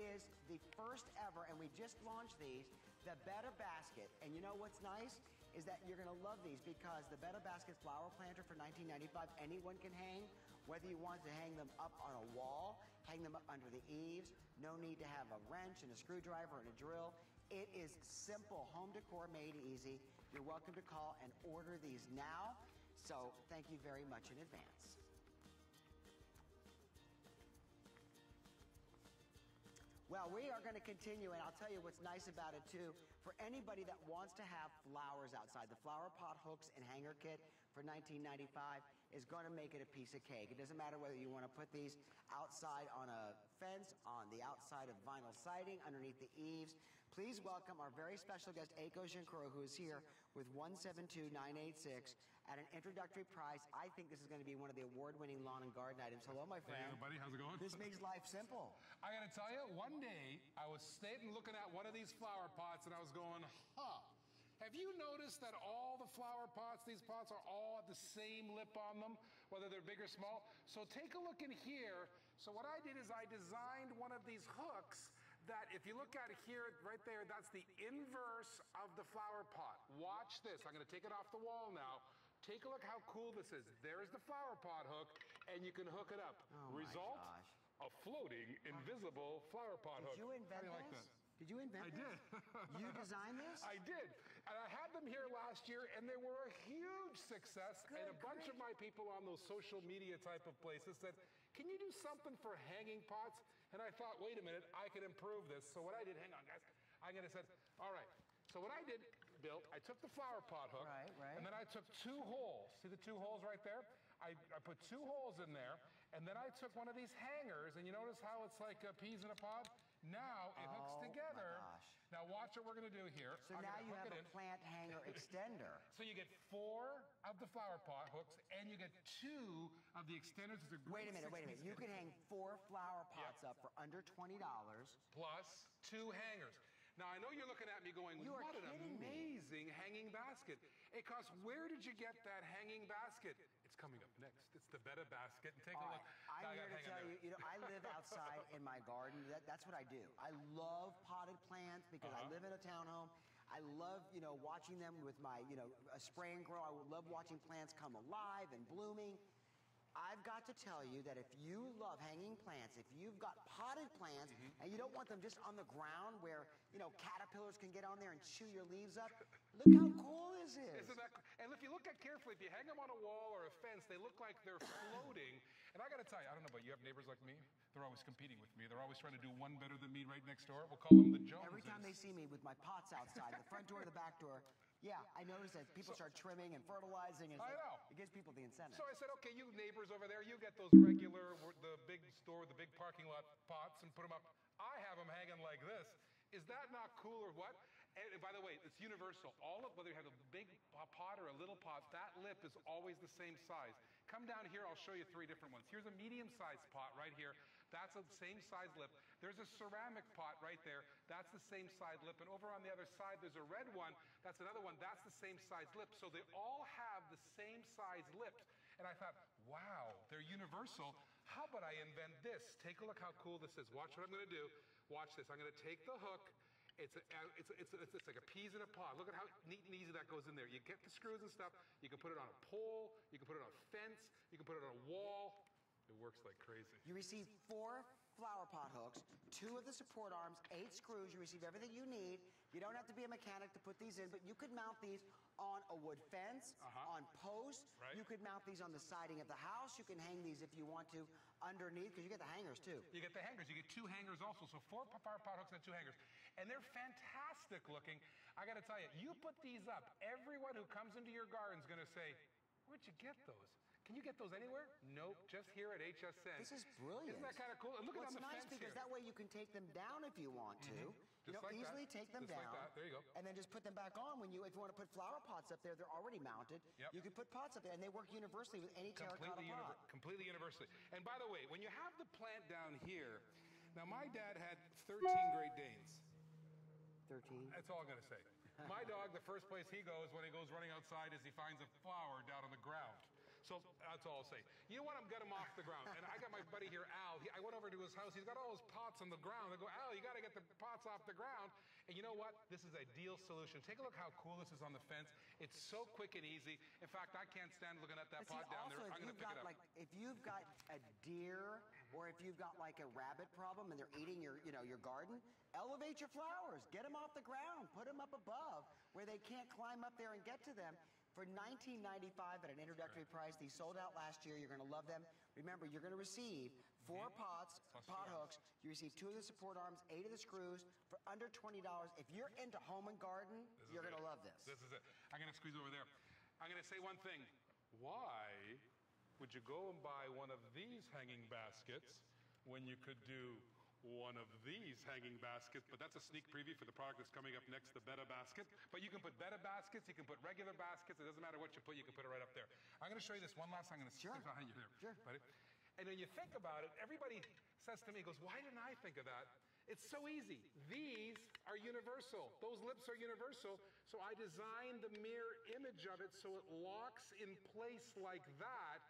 is the first ever, and we just launched these, the BettaBasket. And you know what's nice is that you're gonna love these because the BettaBasket flower planter for $19.95, anyone can hang, whether you want to hang them up on a wall, hang them up under the eaves, no need to have a wrench and a screwdriver and a drill. It is simple home decor made easy. You're welcome to call and order these now. So thank you very much in advance. Well, we are going to continue, and I'll tell you what's nice about it, too. For anybody that wants to have flowers outside, the flower pot hooks and hanger kit for $19.95 is going to make it a piece of cake. It doesn't matter whether you want to put these outside on a fence, on the outside of vinyl siding, underneath the eaves. Please welcome our very special guest, Jankura, who is here with 172986 at an introductory price. I think this is going to be one of the award-winning lawn and garden items. Hello, my friend. Hey, everybody. How's it going? This makes life simple. I got to tell you, one day I was sitting looking at one of these flower pots and I was going, have you noticed that all the flower pots, these pots are all at the same lip on them, whether they're big or small? So take a look in here. So what I did is I designed one of these hooks that if you look at it here, right there, that's the inverse of the flower pot. Watch this. I'm going to take it off the wall now. Take a look how cool this is. There's the flower pot hook, and you can hook it up. Oh Result, my gosh. a floating, invisible flower pot hook. Did you invent this? Like that? Did you invent this? I did. You designed this? I did. And I had them here last year, and they were a huge success. Good, and a bunch of my people on those social media type of places said, can you do something for hanging pots? And I thought, wait a minute, I can improve this. So what I did, hang on, guys. I'm going to say, all right. So what I did, Bill, I took the flower pot hook, right. and then I took 2 holes. See the 2 holes right there? I put 2 holes in there, and then I took one of these hangers, and you notice how it's like peas in a pod? Now it hooks together. My gosh. Now watch what we're going to do here. So now you have a plant hanger extender. So you get 4 of the flower pot hooks, and you get 2 of the extenders. Wait a minute. You can hang 4 flower pots up for under $20. Plus 2 hangers. Now, I know you're looking at me going, what an amazing hanging basket. Hey, Cos, where did you get that hanging basket? It's coming up next. It's the BettaBasket. And take a look. I'm here to tell you, I live outside in my garden. That's what I do. I love potted plants because I live in a townhome. I love, watching them with my, a spray and grow. I love watching plants come alive and blooming. I've got to tell you that if you love hanging plants, if you've got potted plants and you don't want them just on the ground where, caterpillars can get on there and chew your leaves up, look how cool this is. Isn't that cool? And if you look at carefully, if you hang them on a wall or a fence, they look like they're floating. And I got to tell you, I don't know about you, have neighbors like me? They're always competing with me. They're always trying to do one better than me right next door. We'll call them the Joneses. Every time they see me with my pots outside, the front door, the back door, yeah, I noticed that people start trimming and fertilizing. And I know. It gives people the incentive. So I said, okay, you neighbors over there, you get those regular, the big store, the big parking lot pots and put them up. I have them hanging like this. Is that not cool or what? And by the way, it's universal. All of, whether you have a big pot or a little pot, that lip is always the same size. Come down here, I'll show you 3 different ones. Here's a medium-sized pot right here. That's the same size lip. There's a ceramic pot right there. That's the same size lip. And over on the other side, there's a red one. That's another one. That's the same size lip. So they all have the same size lips. And I thought, wow, they're universal. How about I invent this? Take a look how cool this is. Watch what I'm going to do. Watch this. I'm going to take the hook. It's like a peas in a pod. Look at how neat and easy that goes in there. You get the screws and stuff. You can put it on a pole. You can put it on a fence. You can put it on a wall. It works like crazy. You receive 4 flower pot hooks, 2 of the support arms, 8 screws. You receive everything you need. You don't have to be a mechanic to put these in, but you could mount these on a wood fence, on posts. Right. You could mount these on the siding of the house. You can hang these if you want to underneath, because you get the hangers too. You get the hangers. You get 2 hangers also. So 4 flower pot hooks and 2 hangers. And they're fantastic looking. I got to tell you, you put these up, everyone who comes into your garden is going to say, where'd you get those? Can you get those anywhere? Nope, just here at HSN. This is brilliant. Isn't that kind of cool? And look at on the nice fence because here. that way you can take them down if you want to. Just like easily that. take them Just down. like that. There you go. And then just put them back on if you want to put flower pots up there. They're already mounted. Yep. You can put pots up there, and they work universally with any terracotta pot. Completely universally. And by the way, when you have the plant down here, now my dad had 13 Great Danes. 13? That's all I'm going to say. My dog, the first place he goes when he goes running outside is he finds a flower down on the ground. So that's all I'll say. You want to get them off the ground. And I got my buddy here, Al. I went over to his house. He's got all his pots on the ground. I go, Al, you got to get the pots off the ground. And you know what? This is a ideal solution. Take a look how cool this is on the fence. It's so quick and easy. In fact, I can't stand looking at that pot down there. I'm going to pick it up. Like, if you've got a deer or if you've got like a rabbit problem and they're eating your garden, elevate your flowers. Get them off the ground. Put them up above where they can't climb up there and get to them. For $19.95 at an introductory price. These sold out last year. You're going to love them. Remember, you're going to receive 4 pots, pot hooks. You receive 2 of the support arms, 8 of the screws for under $20. If you're into home and garden, you're going to love this. This is it. I'm going to squeeze over there. I'm going to say one thing. Why would you go and buy one of these hanging baskets when you could do one of these hanging baskets? But that's a sneak preview for the product that's coming up next, the BettaBasket. But you can put BettaBaskets, you can put regular baskets. It doesn't matter what you put, you can put it right up there. I'm going to show you this one last time. I'm going to stick behind you there. Sure. Buddy. And when you think about it, everybody says to me, goes, why didn't I think of that? It's so easy. These are universal. Those lips are universal. So I designed the mirror image of it so it locks in place like that.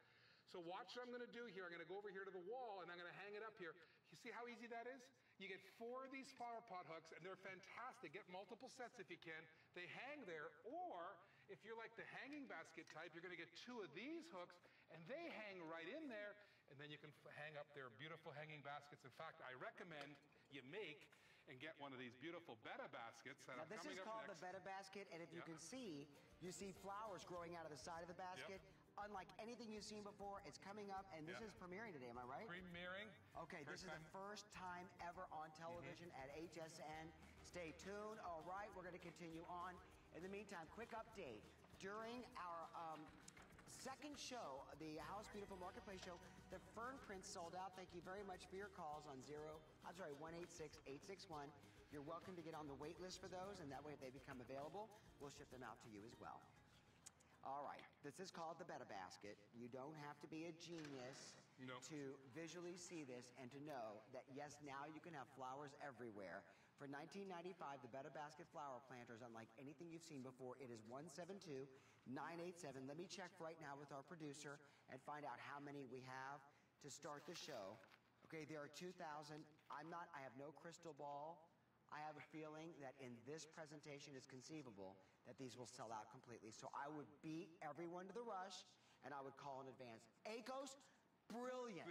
So watch what I'm going to do here. I'm going to go over here to the wall, and I'm going to hang it up here. You see how easy that is? You get 4 of these flower pot hooks, and they're fantastic. Get multiple sets if you can. They hang there. Or if you're like the hanging basket type, you're going to get 2 of these hooks, and they hang right in there, and then you can hang up their beautiful hanging baskets. In fact, I recommend you make and get one of these beautiful BettaBaskets that are coming up next. This is called the BettaBasket, and if you can see, you see flowers growing out of the side of the basket. Unlike anything you've seen before, it's coming up, and this is premiering today, am I right? Premiering. Okay, this is the first time ever on television at HSN. Stay tuned. All right, we're going to continue on. In the meantime, quick update. During our second show, the House Beautiful Marketplace show, the fern prints sold out. Thank you very much for your calls on 1-866-861. You're welcome to get on the wait list for those, and that way if they become available, we'll ship them out to you as well. All right, this is called the BettaBasket. You don't have to be a genius to visually see this and to know that, yes, now you can have flowers everywhere. For $19.95, the BettaBasket flower planter is unlike anything you've seen before. It is 172-987. Let me check right now with our producer and find out how many we have to start the show. Okay, there are 2,000. I have no crystal ball. I have a feeling that in this presentation it's conceivable that these will sell out completely. So I would beat everyone to the rush, and I would call in advance. Akos, brilliant.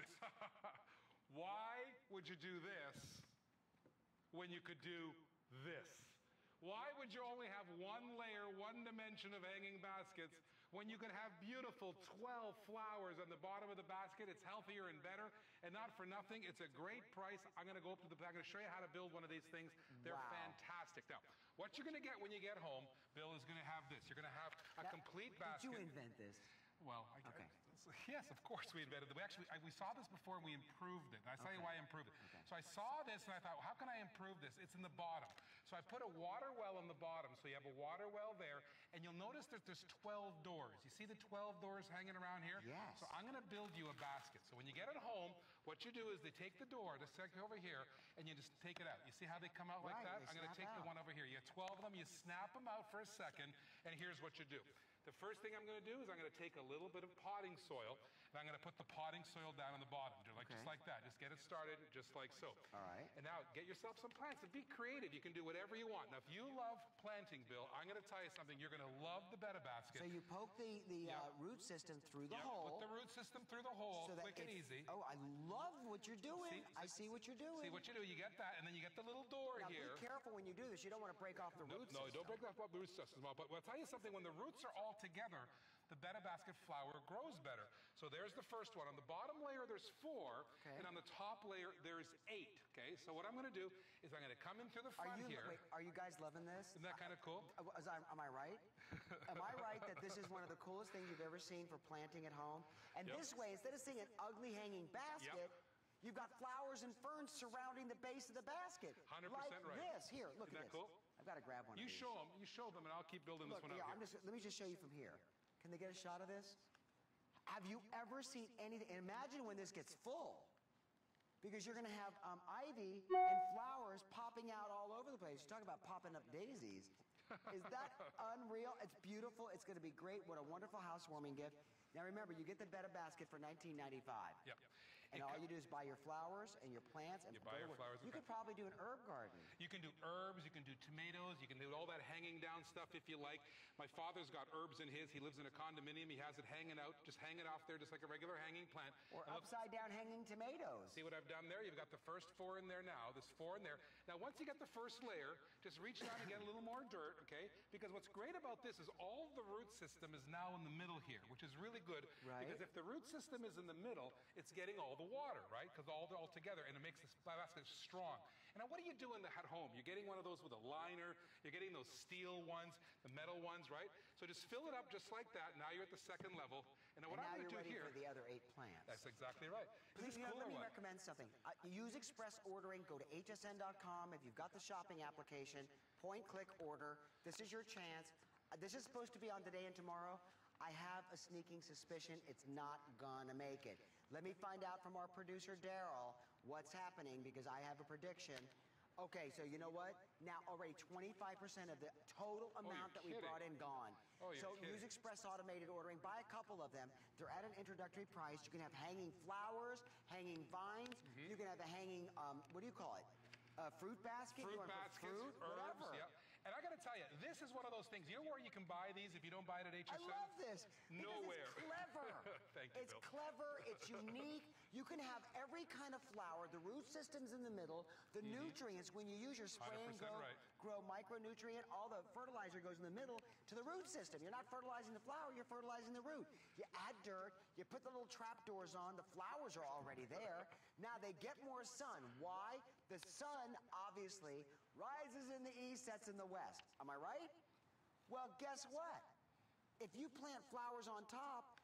Why would you do this when you could do this? Why would you only have one layer, one dimension of hanging baskets when you could have beautiful 12 flowers on the bottom of the basket? It's healthier and better, and not for nothing. It's a great price. I'm going to go up to the back. I'm going to show you how to build one of these things. They're fantastic. Now, what you're going to get when you get home, Bill, is going to have this. You're going to have a complete basket. Did you invent this? Well, yes, of course we invented it. We saw this before and we improved it. And I'll tell you why I improved it. So I saw this and I thought, well, how can I improve this? It's in the bottom. So I put a water well on the bottom. So you have a water well there, and you'll notice that there's 12 doors. You see the 12 doors hanging around here? Yes. So I'm going to build you a basket. So when you get it home, what you do is they take the door, just take it over here, and you just take it out. You see how they come out like that? I'm going to take the one over here. You have 12 of them. You snap them out for a second, and here's what you do. The first thing I'm going to do is I'm going to take a little bit of potting soil, and I'm going to put the potting soil down on the bottom, just like that. Just get it started, just like so. All right. And now get yourself some plants and be creative. You can do whatever you want. Now, if you love planting, Bill, I'm going to tell you something. You're going to love the BettaBasket. So you poke the root system through the hole. Put the root system through the hole, so quick and easy. Oh, I love what you're doing. I see what you're doing. See what you do. You get that, and then you get the little door here. Now, be careful when you do this. You don't want to break off the root system. No, don't break off the root system. But I'll tell you something. When the roots are all together, the BettaBasket flower grows better. So there's the first one. On the bottom layer, there's 4, and on the top layer, there's 8. Okay, so what I'm going to do is I'm going to come in through the front here. Wait, are you guys loving this? Isn't that kind of cool? Am I right? Am I right that this is one of the coolest things you've ever seen for planting at home? And this way, instead of seeing an ugly hanging basket, you've got flowers and ferns surrounding the base of the basket. 100% like right. This. Here, look at this. Isn't that cool? I've got to grab one of these. You show them, and I'll keep building this one up here. Let me just show you from here. Can they get a shot of this? Have you ever seen anything? And imagine when this gets full, because you're going to have ivy and flowers popping out all over the place. You talk about popping up daisies. Is that unreal? It's beautiful. It's going to be great. What a wonderful housewarming gift. Now remember, you get the BettaBasket for $19.95. Yep. And all you do is buy your flowers and your plants and you buy your flowers. You could probably do an herb garden. You can do herbs, you can do tomatoes, you can do all that hanging down stuff if you like. My father's got herbs in his. He lives in a condominium. He has it hanging out, just hang it off there just like a regular hanging plant. Or upside down hanging tomatoes. See what I've done there? You've got the first 4 in there now. There's 4 in there. Now once you get the first layer, just reach down and get a little more dirt, okay? Because what's great about this is all the root system is now in the middle here, which is really good. Right. Because if the root system is in the middle, it's getting all the water, right? Because all together, and it makes this basket strong. And now what are you doing at home? You're getting one of those with a liner, you're getting those steel ones, the metal ones, right? So just fill it up just like that. Now you're at the second level. And now what I'm going to do here... for the other 8 plants. That's exactly right. Is this cool let or me what? recommend something. Use express ordering. Go to hsn.com. If you've got the shopping application, point, click, order. This is your chance. This is supposed to be on today and tomorrow. I have a sneaking suspicion it's not gonna make it. Let me find out from our producer, Daryl, what's happening, because I have a prediction. Okay, so you know what? Now already 25% of the total amount that we brought in gone. So use express automated ordering. Buy a couple of them. They're at an introductory price. You can have hanging flowers, hanging vines. You can have a hanging, what do you call it? Fruit basket? Fruit baskets, fruit, herbs, whatever. yeah. And I got to tell you, this is one of those things. You know where you can buy these if you don't buy it at HSN? I love this. Nowhere. It's clever. Thank you, It's Bill. clever. It's unique. You can have every kind of flower. The root system's in the middle. The nutrients, when you use your spray and 100% right. grow micronutrient, all the fertilizer goes in the middle to the root system. You're not fertilizing the flower, you're fertilizing the root. You add dirt, you put the little trap doors on, the flowers are already there. Now they get more sun. Why? The sun, obviously, rises in the east, sets in the west. Am I right? Well, guess what? If you plant flowers on top,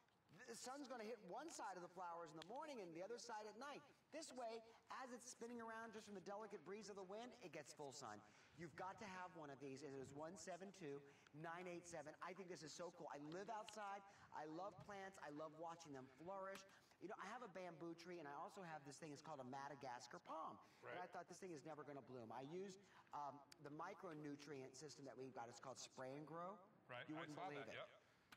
the sun's going to hit one side of the flowers in the morning and the other side at night. This way, as it's spinning around just from the delicate breeze of the wind, it gets full sun. You've got to have one of these. It is 172-987. I think this is so cool. I live outside. I love plants. I love watching them flourish. You know, I have a bamboo tree, and I also have this thing. It's called a Madagascar palm. Right. And I thought this thing is never going to bloom. I used the micronutrient system that we've got. It's called Spray and Grow. Right. You wouldn't believe it. Yep.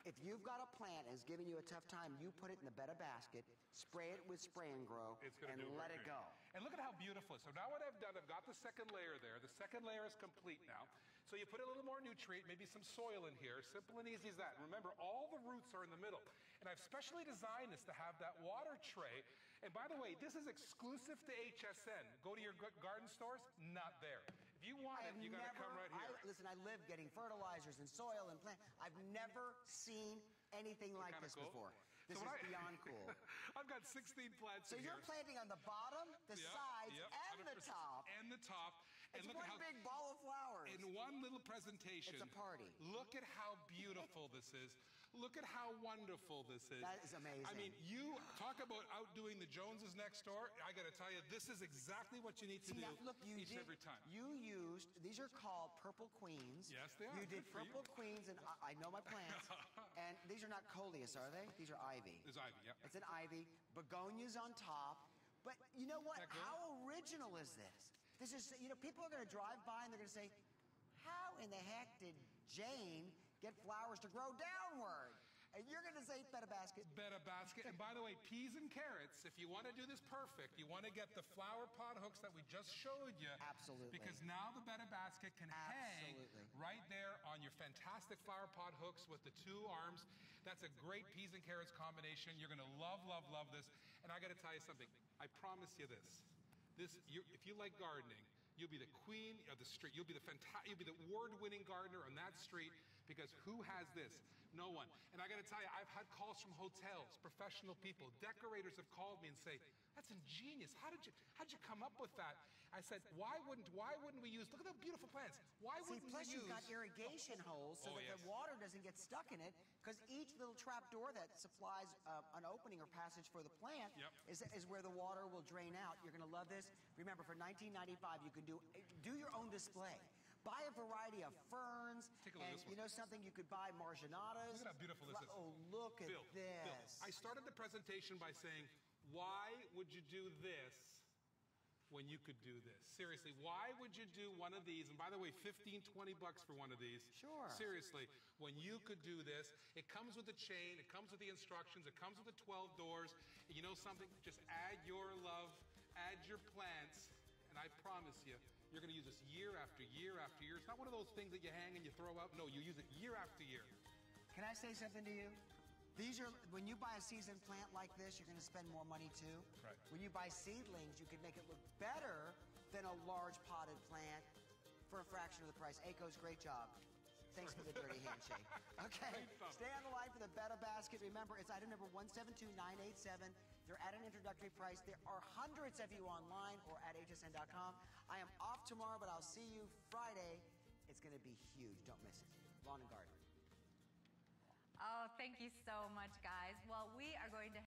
If you've got a plant and it's giving you a tough time, you put it in the BettaBasket, spray it with Spray and Grow, and let it go. And look at how beautiful it is. So now what I've done, I've got the second layer there. The second layer is complete now. So you put a little more nutrient, maybe some soil in here. Simple and easy as that. And remember, all the roots are in the middle. And I've specially designed this to have that water tray. And by the way, this is exclusive to HSN. Go to your garden stores, not there. If you want it, you got to come right here. Listen, I live getting fertilizers and soil and plant. I've never seen anything like this cool. before. This is beyond cool. I've got 16 plants So you're planting on the bottom, the sides, and 100%. the top. And the top. And It's look one at how, big ball of flowers. in one little presentation. It's a party. Look at how beautiful this is. Look at how wonderful this is. That is amazing. I mean, you talk about outdoing the Joneses next door. I got to tell you, this is exactly what you need to do each and every time. You used, these are called Purple Queens. Yes, they are. You did Good for you. Purple Queens, and I know my plants. And these are not coleus, are they? These are ivy. There's ivy, yeah. It's an ivy. Begonias on top. But you know what? Isn't that cool? How original is this? This is, you know, people are going to drive by and they're going to say, how in the heck did Jane get flowers to grow downward? And you're going to say BettaBasket. BettaBasket. And by the way, peas and carrots, if you want to do this perfect, you want to get the flower pot hooks that we just showed you. Absolutely. Because now the BettaBasket can hang right there on your fantastic flower pot hooks with the 2 arms. That's a great peas and carrots combination. You're going to love, love, love this. And I got to tell you something. I promise you this. If you like gardening, you'll be the queen of the street. You'll be the award-winning gardener on that street, because who has this? No one. And I got to tell you, I've had calls from hotels, professional people, decorators have called me and say, "That's ingenious. How'd you come up with that?" I said, why wouldn't we use, look at the beautiful plants. Why wouldn't we use... Plus you've got irrigation holes so that the water doesn't get stuck in it, because each little trap door that supplies an opening or passage for the plant is where the water will drain out. You're going to love this. Remember, for $19.95, you can do your own display. Buy a variety of ferns, Take a look at this you know something, you could buy marginatas. Look at how beautiful this is. Oh, look at Bill, this. I started the presentation by saying, why would you do this when you could do this? Seriously, why would you do one of these? And by the way, 15, 20 bucks for one of these. Sure. Seriously, when you could do this, it comes with the chain, it comes with the instructions, it comes with the 12 doors. And you know something? Just add your love, add your plants, and I promise you, you're going to use this year after year after year. It's not one of those things that you hang and you throw out. No, you use it year after year. Can I say something to you? These are, when you buy a seasoned plant like this, you're going to spend more money too. Right. When you buy seedlings, you can make it look better than a large potted plant for a fraction of the price. Aiko's, great job. Thanks for the dirty handshake. Okay, stay on the line for the BettaBasket. Remember, it's item number 172987. They're at an introductory price. There are hundreds of you online or at hsn.com. I am off tomorrow, but I'll see you Friday. It's going to be huge. Don't miss it. Lawn and Garden. Oh, thank you so much, guys. Well, we are going to